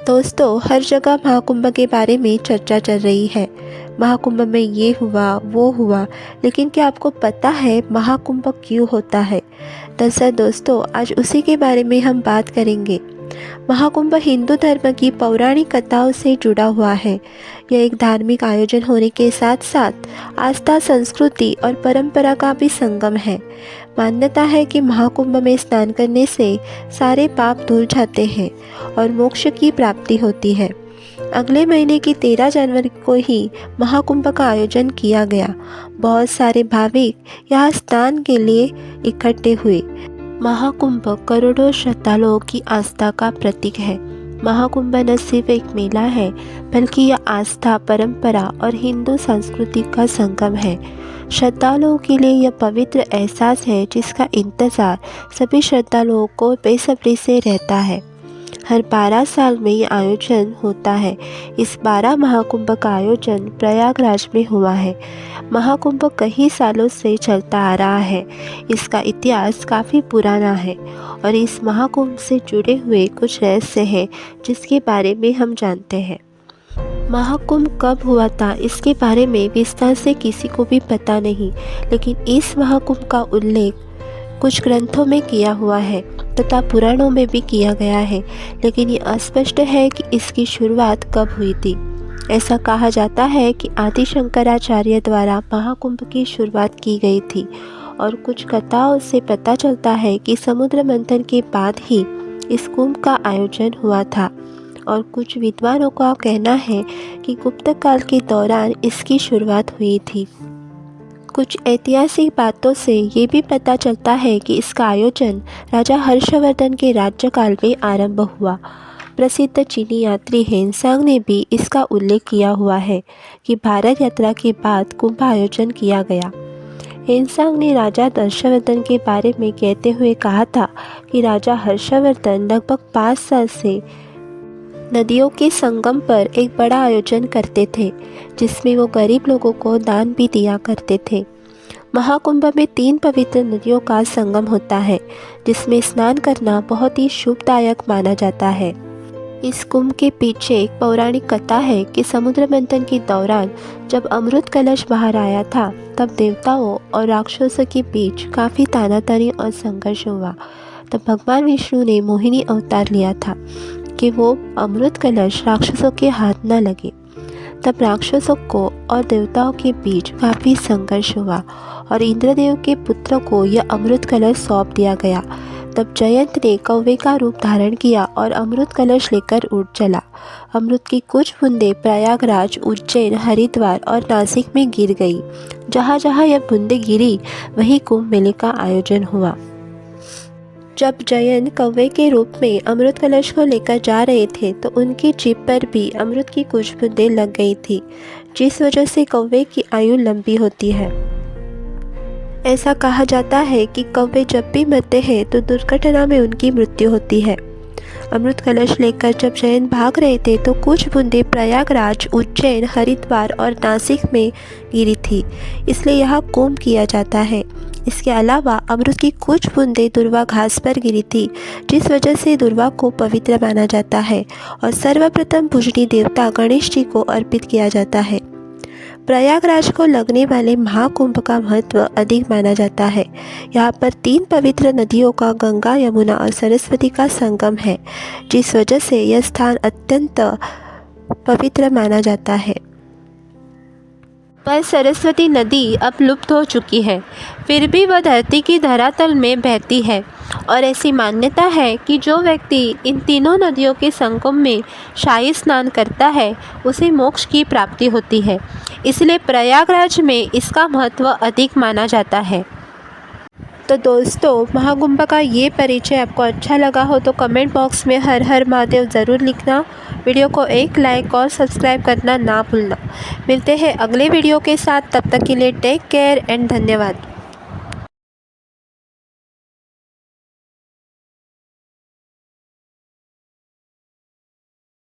दोस्तों, हर जगह महाकुंभ के बारे में चर्चा चल रही है। महाकुंभ में ये हुआ वो हुआ, लेकिन क्या आपको पता है महाकुंभ क्यों होता है? दरअसल दोस्तों, आज उसी के बारे में हम बात करेंगे। महाकुंभ हिंदू धर्म की पौराणिक कथाओं से जुड़ा हुआ है। यह एक धार्मिक आयोजन होने के साथ साथ आस्था, संस्कृति और परंपरा का भी संगम है। मान्यता है कि महाकुंभ में स्नान करने से सारे पाप धुल जाते हैं और मोक्ष की प्राप्ति होती है। अगले महीने की 13 जनवरी को ही महाकुंभ का आयोजन किया गया। बहुत सारे भाविक यहाँ स्नान के लिए इकट्ठे हुए। महाकुंभ करोड़ों श्रद्धालुओं की आस्था का प्रतीक है। महाकुंभ न सिर्फ एक मेला है, बल्कि यह आस्था, परंपरा और हिंदू संस्कृति का संगम है। श्रद्धालुओं के लिए यह पवित्र एहसास है जिसका इंतज़ार सभी श्रद्धालुओं को बेसब्री से रहता है। हर 12 साल में ये आयोजन होता है। इस 12 महाकुंभ का आयोजन प्रयागराज में हुआ है। महाकुंभ कई सालों से चलता आ रहा है। इसका इतिहास काफ़ी पुराना है और इस महाकुंभ से जुड़े हुए कुछ रहस्य हैं जिसके बारे में हम जानते हैं। महाकुंभ कब हुआ था, इसके बारे में विस्तार से किसी को भी पता नहीं, लेकिन इस महाकुंभ का उल्लेख कुछ ग्रंथों में किया हुआ है तथा पुराणों में भी किया गया है, लेकिन ये अस्पष्ट है कि इसकी शुरुआत कब हुई थी। ऐसा कहा जाता है कि आदि शंकराचार्य द्वारा महाकुंभ की शुरुआत की गई थी और कुछ कथाओं से पता चलता है कि समुद्र मंथन के बाद ही इस कुंभ का आयोजन हुआ था और कुछ विद्वानों का कहना है कि गुप्त काल के दौरान इसकी शुरुआत हुई थी। कुछ ऐतिहासिक बातों से ये भी पता चलता है कि इसका आयोजन राजा हर्षवर्धन के राज्यकाल में आरंभ हुआ। प्रसिद्ध चीनी यात्री हेनसांग ने भी इसका उल्लेख किया हुआ है कि भारत यात्रा के बाद कुंभ आयोजन किया गया। हेनसांग ने राजा हर्षवर्धन के बारे में कहते हुए कहा था कि राजा हर्षवर्धन लगभग 5 साल से नदियों के संगम पर एक बड़ा आयोजन करते थे, जिसमें वो गरीब लोगों को दान भी दिया करते थे। महाकुंभ में 3 पवित्र नदियों का संगम होता है, जिसमें स्नान करना बहुत ही शुभदायक माना जाता है। इस कुंभ के पीछे एक पौराणिक कथा है कि समुद्र मंथन के दौरान जब अमृत कलश बाहर आया था, तब देवताओं और राक्षसों के बीच काफ़ी तानातनी और संघर्ष हुआ। तब भगवान विष्णु ने मोहिनी अवतार लिया था कि वो अमृत कलश राक्षसों के हाथ न लगे। तब राक्षसों को और देवताओं के बीच काफ़ी संघर्ष हुआ और इंद्रदेव के पुत्र को यह अमृत कलश सौंप दिया गया। तब जयंत ने कौवे का रूप धारण किया और अमृत कलश लेकर उड़ चला। अमृत की कुछ बूंदें प्रयागराज, उज्जैन, हरिद्वार और नासिक में गिर गई। जहाँ जहाँ यह बूंदें गिरी, वहीं कुंभ मेले का आयोजन हुआ। जब जयंत कौवे के रूप में अमृत कलश को लेकर जा रहे थे, तो उनकी जीभ पर भी अमृत की कुछ बूंदें लग गई थी, जिस वजह से कौवे की आयु लंबी होती है। ऐसा कहा जाता है कि कौवे जब भी मरते हैं तो दुर्घटना में उनकी मृत्यु होती है। अमृत कलश लेकर जब जयंत भाग रहे थे तो कुछ बूंदें प्रयागराज, उज्जैन, हरिद्वार और नासिक में गिरी थी, इसलिए यहाँ कुंभ किया जाता है। इसके अलावा अमृत की कुछ बूंदें दुर्वा घास पर गिरी थी, जिस वजह से दुर्वा को पवित्र माना जाता है और सर्वप्रथम पूजनीय देवता गणेश जी को अर्पित किया जाता है। प्रयागराज को लगने वाले महाकुंभ का महत्व अधिक माना जाता है। यहाँ पर 3 पवित्र नदियों का, गंगा, यमुना और सरस्वती का संगम है, जिस वजह से यह स्थान अत्यंत पवित्र माना जाता है। पर सरस्वती नदी अब लुप्त हो चुकी है, फिर भी वह धरती की धरातल में बहती है और ऐसी मान्यता है कि जो व्यक्ति इन तीनों नदियों के संगम में शाही स्नान करता है, उसे मोक्ष की प्राप्ति होती है। इसलिए प्रयागराज में इसका महत्व अधिक माना जाता है। तो दोस्तों, महाकुंभ का ये परिचय आपको अच्छा लगा हो तो कमेंट बॉक्स में हर हर महादेव ज़रूर लिखना। वीडियो को एक लाइक और सब्सक्राइब करना ना भूलना। मिलते हैं अगले वीडियो के साथ, तब तक के लिए टेक केयर एंड धन्यवाद।